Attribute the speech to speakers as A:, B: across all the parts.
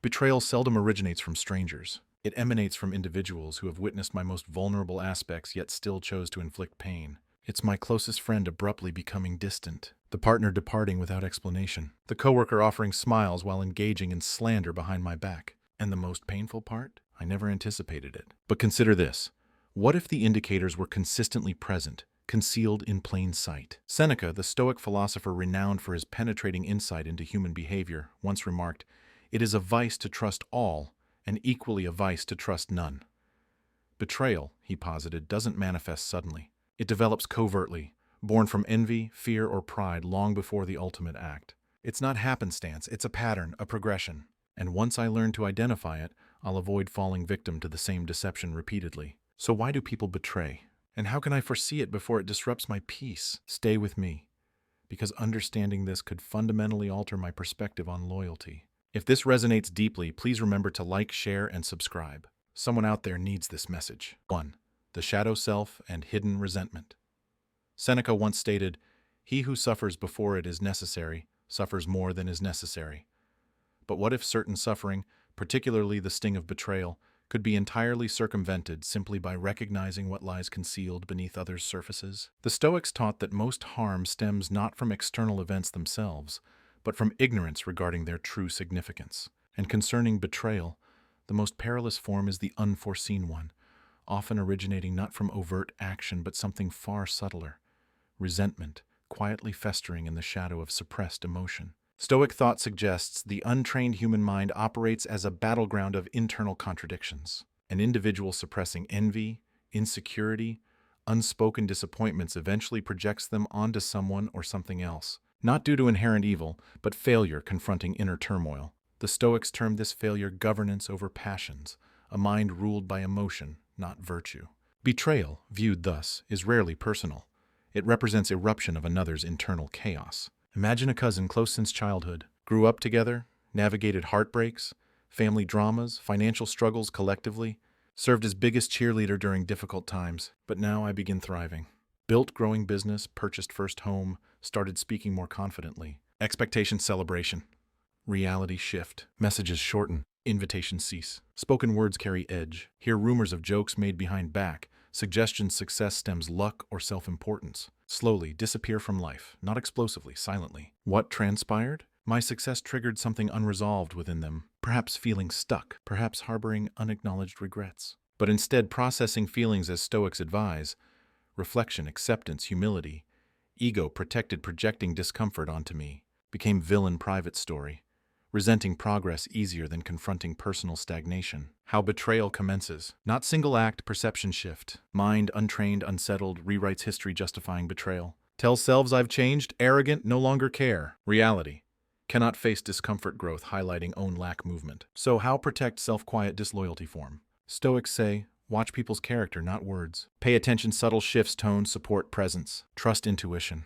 A: Betrayal seldom originates from strangers. It emanates from individuals who have witnessed my most vulnerable aspects yet still chose to inflict pain. It's my closest friend abruptly becoming distant, the partner departing without explanation, the coworker offering smiles while engaging in slander behind my back. And the most painful part? I never anticipated it. But consider this. What if the indicators were consistently present, concealed in plain sight? Seneca, the Stoic philosopher renowned for his penetrating insight into human behavior, once remarked, "It is a vice to trust all, and equally a vice to trust none." Betrayal, he posited, doesn't manifest suddenly. It develops covertly, born from envy, fear, or pride long before the ultimate act. It's not happenstance, it's a pattern, a progression. And once I learn to identify it, I'll avoid falling victim to the same deception repeatedly. So why do people betray? And how can I foresee it before it disrupts my peace? Stay with me, because understanding this could fundamentally alter my perspective on loyalty. If this resonates deeply, please remember to like, share, and subscribe. Someone out there needs this message. 1. The shadow self and hidden resentment. Seneca once stated, "He who suffers before it is necessary, suffers more than is necessary." But what if certain suffering, particularly the sting of betrayal, could be entirely circumvented simply by recognizing what lies concealed beneath others' surfaces? The Stoics taught that most harm stems not from external events themselves, but from ignorance regarding their true significance. And concerning betrayal, the most perilous form is the unforeseen one, often originating not from overt action but something far subtler: resentment, quietly festering in the shadow of suppressed emotion. Stoic thought suggests the untrained human mind operates as a battleground of internal contradictions. An individual suppressing envy, insecurity, unspoken disappointments eventually projects them onto someone or something else, not due to inherent evil, but failure confronting inner turmoil. The Stoics termed this failure governance over passions, a mind ruled by emotion, not virtue. Betrayal, viewed thus, is rarely personal. It represents eruption of another's internal chaos. Imagine a cousin close since childhood, grew up together, navigated heartbreaks, family dramas, financial struggles collectively, served as biggest cheerleader during difficult times, but now I begin thriving. Built growing business, purchased first home, started speaking more confidently. Expectation celebration. Reality shift. Messages shorten. Invitations cease. Spoken words carry edge. Hear rumors of jokes made behind back. Suggestions success stems luck or self-importance. Slowly disappear from life, not explosively, silently. What transpired? My success triggered something unresolved within them, perhaps feeling stuck, perhaps harboring unacknowledged regrets. But instead processing feelings as Stoics advise: reflection, acceptance, humility. Ego protected projecting discomfort onto me. Became villain private story. Resenting progress easier than confronting personal stagnation. How betrayal commences. Not single act, perception shift. Mind untrained, unsettled, rewrites history justifying betrayal. Tells selves I've changed, arrogant, no longer care. Reality. Cannot face discomfort growth, highlighting own lack movement. So how protect self-quiet disloyalty form? Stoics say, watch people's character, not words. Pay attention, subtle shifts, tone, support, presence. Trust intuition.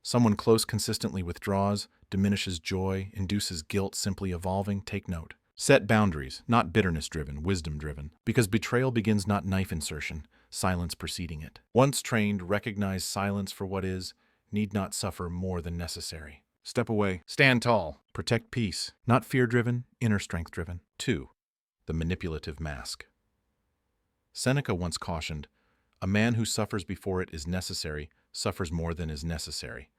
A: Someone close consistently withdraws, diminishes joy, induces guilt, simply evolving, take note. Set boundaries, not bitterness-driven, wisdom-driven, because betrayal begins not knife insertion, silence preceding it. Once trained, recognize silence for what is, need not suffer more than necessary. Step away, stand tall, protect peace, not fear-driven, inner strength-driven. 2. The manipulative mask. Seneca once cautioned, "A man who suffers before it is necessary suffers more than is necessary."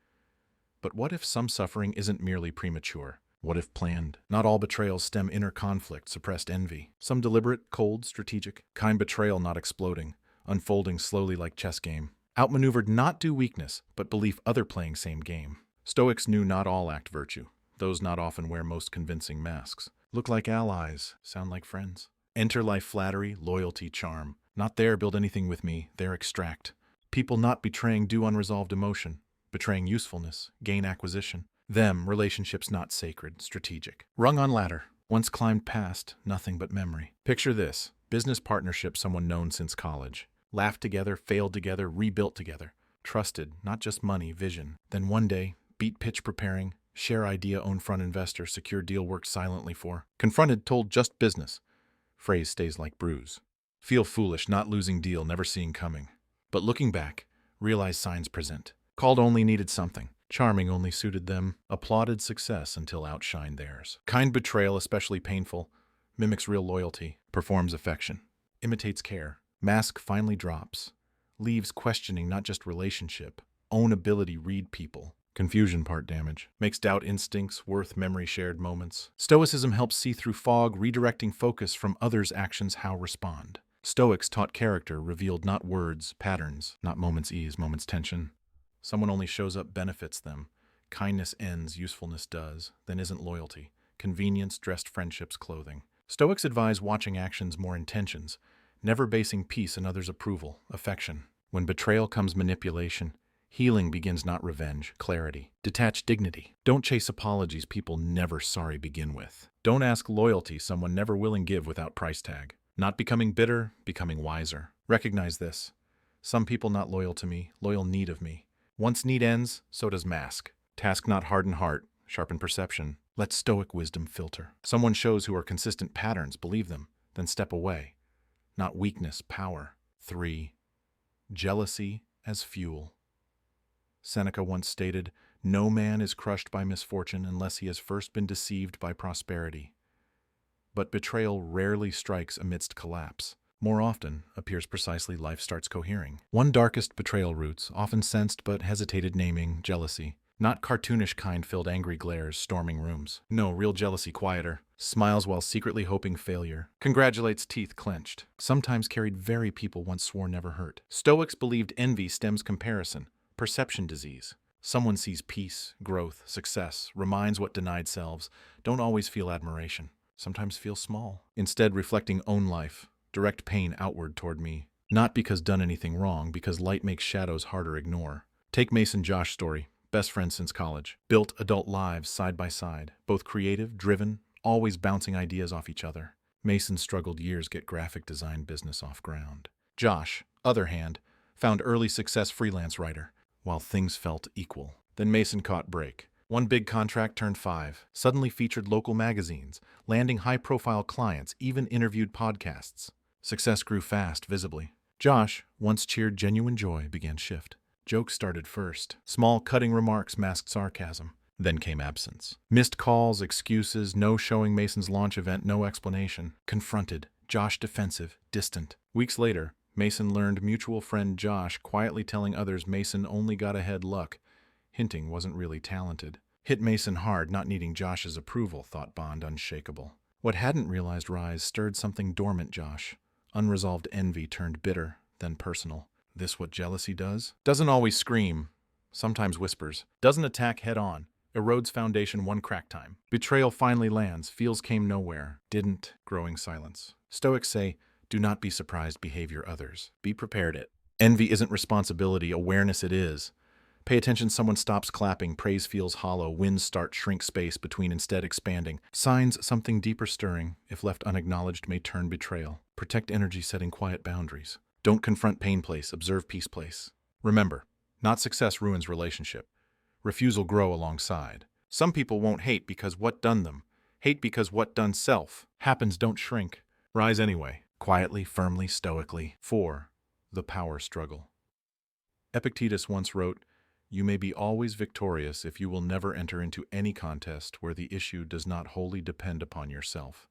A: But what if some suffering isn't merely premature? What if planned? Not all betrayals stem inner conflict, suppressed envy. Some deliberate, cold, strategic, kind betrayal not exploding, unfolding slowly like chess game. Outmaneuvered not due weakness, but belief other playing same game. Stoics knew not all act virtue. Those not often wear most convincing masks. Look like allies, sound like friends. Enter life flattery, loyalty, charm. Not there build anything with me, there extract. People not betraying due unresolved emotion, betraying usefulness, gain acquisition. Them, relationships not sacred, strategic. Rung on ladder, once climbed past, nothing but memory. Picture this, business partnership someone known since college. Laughed together, failed together, rebuilt together. Trusted, not just money, vision. Then one day, beat pitch preparing, share idea, own front investor, secure deal worked silently for. Confronted, told just business. Phrase stays like bruise. Feel foolish, not losing deal, never seeing coming. But looking back, realize signs present. Called only needed something. Charming only suited them, applauded success until outshined theirs. Kind betrayal, especially painful, mimics real loyalty, performs affection, imitates care. Mask finally drops, leaves questioning not just relationship, own ability read people. Confusion part damage, makes doubt instincts worth memory shared moments. Stoicism helps see through fog, redirecting focus from others' actions how respond. Stoics taught character, revealed not words, patterns, not moments ease, moments tension. Someone only shows up benefits them. Kindness ends, usefulness does, then isn't loyalty. Convenience dressed friendships clothing. Stoics advise watching actions more intentions, never basing peace in others' approval, affection. When betrayal comes manipulation, healing begins not revenge, clarity. Detach dignity. Don't chase apologies people never sorry begin with. Don't ask loyalty someone never willing give without price tag. Not becoming bitter, becoming wiser. Recognize this. Some people not loyal to me, loyal need of me. Once need ends, so does mask. Task not harden heart, sharpen perception. Let stoic wisdom filter. Someone shows who are consistent patterns, believe them, then step away. Not weakness, power. 3. Jealousy as fuel. Seneca once stated, "No man is crushed by misfortune unless he has first been deceived by prosperity." But betrayal rarely strikes amidst collapse. More often appears precisely life starts cohering. One darkest betrayal roots, often sensed but hesitated naming, jealousy. Not cartoonish kind filled angry glares, storming rooms. No, real jealousy quieter. Smiles while secretly hoping failure. Congratulates teeth clenched. Sometimes carried very people once swore never hurt. Stoics believed envy stems comparison. Perception disease. Someone sees peace, growth, success, reminds what denied selves, don't always feel admiration. Sometimes feel small. Instead reflecting own life. Direct pain outward toward me. Not because done anything wrong, because light makes shadows harder ignore. Take Mason Josh story. Best friends since college. Built adult lives side by side. Both creative, driven, always bouncing ideas off each other. Mason struggled years get graphic design business off ground. Josh, other hand, found early success freelance writer, while things felt equal. Then Mason caught break. One big contract turned 5. Suddenly featured local magazines, landing high-profile clients, even interviewed podcasts. Success grew fast, visibly. Josh, once cheered genuine joy, began shift. Jokes started first. Small, cutting remarks masked sarcasm. Then came absence. Missed calls, excuses, no showing Mason's launch event, no explanation. Confronted. Josh defensive, distant. Weeks later, Mason learned mutual friend Josh quietly telling others Mason only got ahead luck, hinting wasn't really talented. Hit Mason hard, not needing Josh's approval, thought Bond unshakable. What hadn't realized Rise stirred something dormant Josh. Unresolved envy turned bitter, then personal. This what jealousy does? Doesn't always scream, sometimes whispers. Doesn't attack head on. Erodes foundation one crack time. Betrayal finally lands, feels came nowhere. Didn't, growing silence. Stoics say, do not be surprised behavior others. Be prepared it. Envy isn't responsibility, awareness it is. Pay attention someone stops clapping, praise feels hollow, wins start shrink space between instead expanding. Signs something deeper stirring, if left unacknowledged may turn betrayal. Protect energy setting quiet boundaries. Don't confront pain place, observe peace place. Remember, not success ruins relationship. Refusal grow alongside. Some people won't hate because what done them. Hate because what done self. Happens don't shrink. Rise anyway. Quietly, firmly, stoically. 4. The power struggle. Epictetus once wrote, "You may be always victorious if you will never enter into any contest where the issue does not wholly depend upon yourself."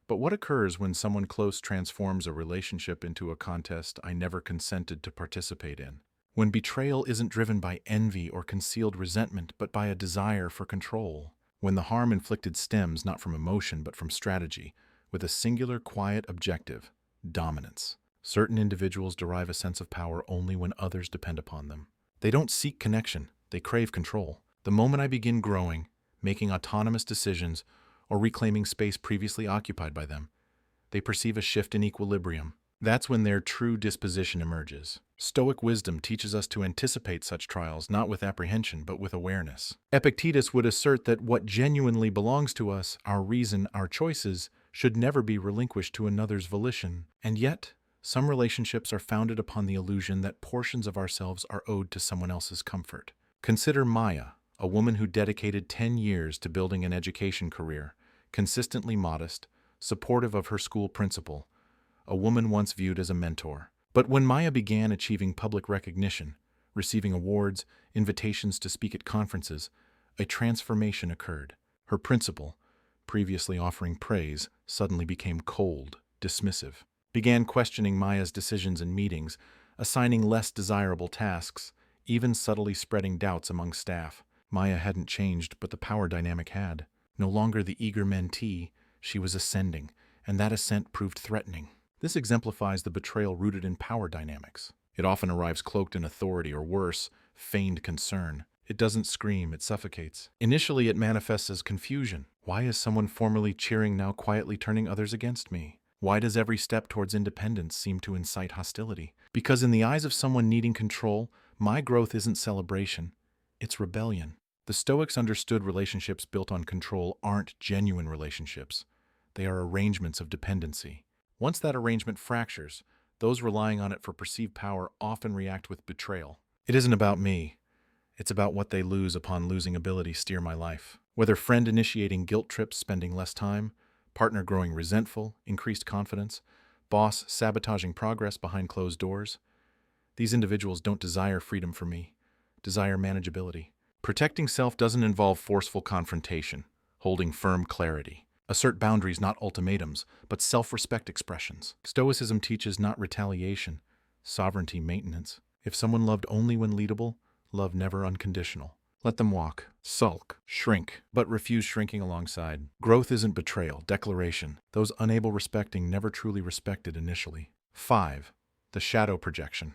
A: But what occurs when someone close transforms a relationship into a contest I never consented to participate in? When betrayal isn't driven by envy or concealed resentment, but by a desire for control. When the harm inflicted stems not from emotion but from strategy, with a singular quiet objective, dominance. Certain individuals derive a sense of power only when others depend upon them. They don't seek connection, they crave control. The moment I begin growing, making autonomous decisions, or reclaiming space previously occupied by them, they perceive a shift in equilibrium. That's when their true disposition emerges. Stoic wisdom teaches us to anticipate such trials not with apprehension but with awareness. Epictetus would assert that what genuinely belongs to us, our reason, our choices, should never be relinquished to another's volition. And yet, some relationships are founded upon the illusion that portions of ourselves are owed to someone else's comfort. Consider Maya, a woman who dedicated 10 years to building an education career, consistently modest, supportive of her school principal, a woman once viewed as a mentor. But when Maya began achieving public recognition, receiving awards, invitations to speak at conferences. A transformation occurred. Her principal, previously offering praise, suddenly became cold, dismissive. Began questioning Maya's decisions in meetings, assigning less desirable tasks, even subtly spreading doubts among staff. Maya hadn't changed, but the power dynamic had. No longer the eager mentee, she was ascending, and that ascent proved threatening. This exemplifies the betrayal rooted in power dynamics. It often arrives cloaked in authority or worse, feigned concern. It doesn't scream, it suffocates. Initially, it manifests as confusion. Why is someone formerly cheering now quietly turning others against me? Why does every step towards independence seem to incite hostility? Because in the eyes of someone needing control, my growth isn't celebration, it's rebellion. The Stoics understood relationships built on control aren't genuine relationships. They are arrangements of dependency. Once that arrangement fractures, those relying on it for perceived power often react with betrayal. It isn't about me. It's about what they lose upon losing ability to steer my life. Whether friend initiating guilt trips, spending less time, partner growing resentful, increased confidence, boss sabotaging progress behind closed doors, these individuals don't desire freedom for me, desire manageability. Protecting self doesn't involve forceful confrontation, holding firm clarity. Assert boundaries, not ultimatums, but self-respect expressions. Stoicism teaches not retaliation, sovereignty maintenance. If someone loved only when leadable, love never unconditional. Let them walk, sulk, shrink, but refuse shrinking alongside. Growth isn't betrayal, declaration. Those unable respecting never truly respected initially. 5. The shadow projection.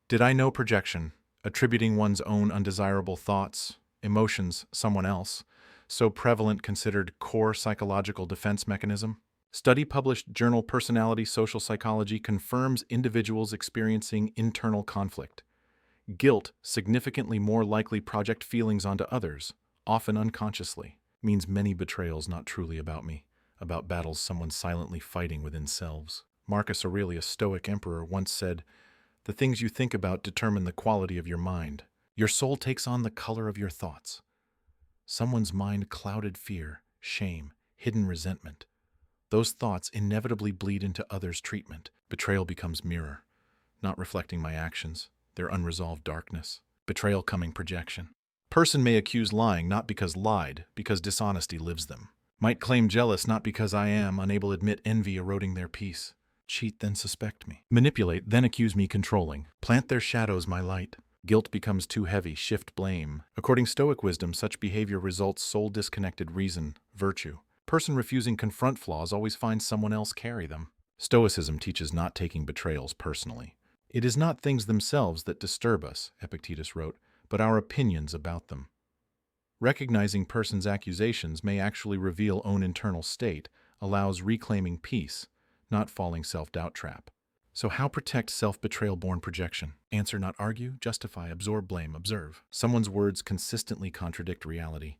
A: Did I know projection? Attributing one's own undesirable thoughts, emotions, someone else, so prevalent considered core psychological defense mechanism? Study published journal Personality Social Psychology confirms individuals experiencing internal conflict. Guilt, significantly more likely project feelings onto others, often unconsciously, means many betrayals not truly about me, about battles someone silently fighting within selves. Marcus Aurelius, Stoic emperor, once said, "The things you think about determine the quality of your mind. Your soul takes on the color of your thoughts." Someone's mind clouded fear, shame, hidden resentment. Those thoughts inevitably bleed into others' treatment. Betrayal becomes mirror, not reflecting my actions, their unresolved darkness. Betrayal coming projection. Person may accuse lying not because lied, because dishonesty lives them. Might claim jealous not because I am unable to admit envy eroding their peace. Cheat, then suspect me. Manipulate, then accuse me controlling. Plant their shadows my light. Guilt becomes too heavy, shift blame. According Stoic wisdom, such behavior results soul-disconnected reason, virtue. Person refusing confront flaws always finds someone else carry them. Stoicism teaches not taking betrayals personally. It is not things themselves that disturb us, Epictetus wrote, but our opinions about them. Recognizing person's accusations may actually reveal own internal state, allows reclaiming peace, not falling self-doubt trap. So how protect self-betrayal-born projection? Answer, not argue, justify, absorb blame, observe. Someone's words consistently contradict reality.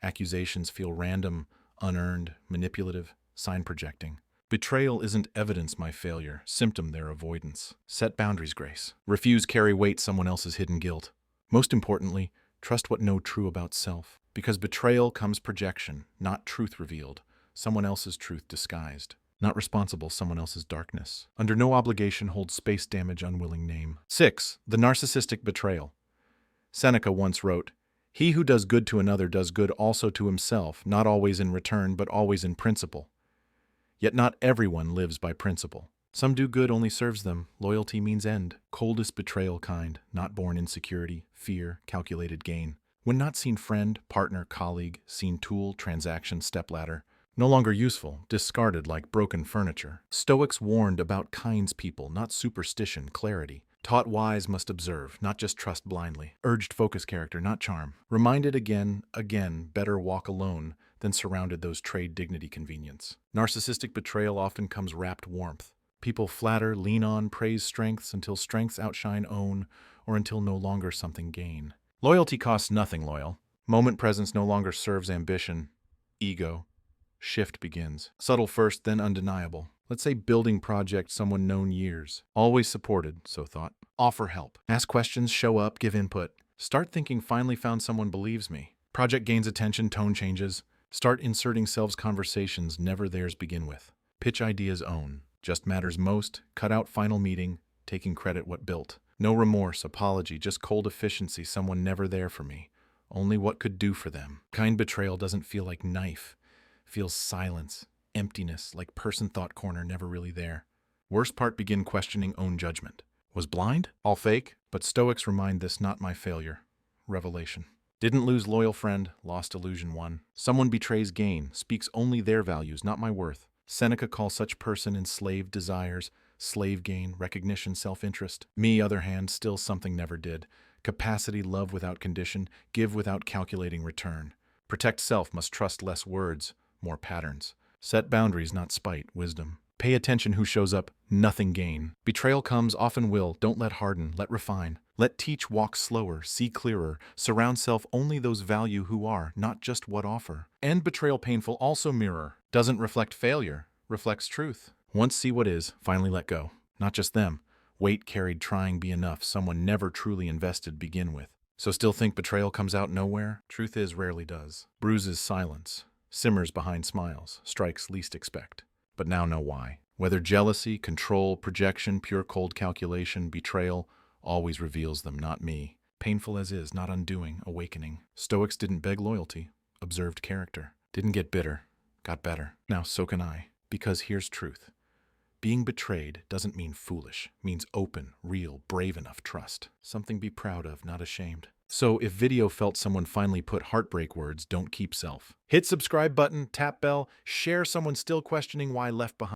A: Accusations feel random, unearned, manipulative, sign projecting. Betrayal isn't evidence my failure, symptom their avoidance. Set boundaries, grace. Refuse carry weight someone else's hidden guilt. Most importantly, trust what know true about self. Because betrayal comes projection, not truth revealed, someone else's truth disguised. Not responsible, someone else's darkness. Under no obligation hold space damage unwilling name. 6. The narcissistic betrayal. Seneca once wrote, "He who does good to another does good also to himself, not always in return, but always in principle." Yet not everyone lives by principle. Some do good only serves them. Loyalty means end. Coldest betrayal kind, not born insecurity, fear, calculated gain. When not seen friend, partner, colleague, seen tool, transaction, stepladder. No longer useful, discarded like broken furniture. Stoics warned about kinds people, not superstition, clarity. Taught wise must observe, not just trust blindly. Urged focus character, not charm. Reminded again, better walk alone than surrounded those trade dignity convenience. Narcissistic betrayal often comes wrapped warmth. People flatter, lean on, praise strengths until strengths outshine own, or until no longer something gain. Loyalty costs nothing loyal. Moment presence no longer serves ambition, ego. Shift begins. Subtle first, then undeniable. Let's say building project someone known years. Always supported, so thought. Offer help. Ask questions, show up, give input. Start thinking finally found someone believes me. Project gains attention, tone changes. Start inserting selves conversations never theirs begin with. Pitch ideas own. Just matters most. Cut out final meeting. Taking credit what built. No remorse, apology, just cold efficiency, someone never there for me. Only what could do for them. Kind betrayal doesn't feel like knife. Feels silence, emptiness, like person thought corner never really there. Worst part, begin questioning own judgment. Was blind? All fake? But Stoics remind this not my failure. Revelation. Didn't lose loyal friend, lost illusion won. Someone betrays gain, speaks only their values, not my worth. Seneca calls such person enslaved desires, slave gain, recognition, self-interest. Me, other hand, still something never did. Capacity, love without condition, give without calculating return. Protect self, must trust less words, more patterns. Set boundaries, not spite, wisdom. Pay attention who shows up, nothing gain. Betrayal comes, often will, don't let harden, let refine. Let teach, walk slower, see clearer, surround self only those value who are, not just what offer. And betrayal painful also mirror, doesn't reflect failure, reflects truth. Once see what is, finally let go. Not just them. Weight carried trying be enough, someone never truly invested begin with. So still think betrayal comes out nowhere? Truth is, rarely does. Bruises silence, simmers behind smiles, strikes least expect. But now know why. Whether jealousy, control, projection, pure cold calculation, betrayal, always reveals them, not me. Painful as is, not undoing, awakening. Stoics didn't beg loyalty, observed character. Didn't get bitter, got better. Now so can I, because here's truth. Being betrayed doesn't mean foolish, means open, real, brave enough trust. Something be proud of, not ashamed. So if video felt someone finally put heartbreak words, don't keep self. Hit subscribe button, tap bell, share someone still questioning why left behind.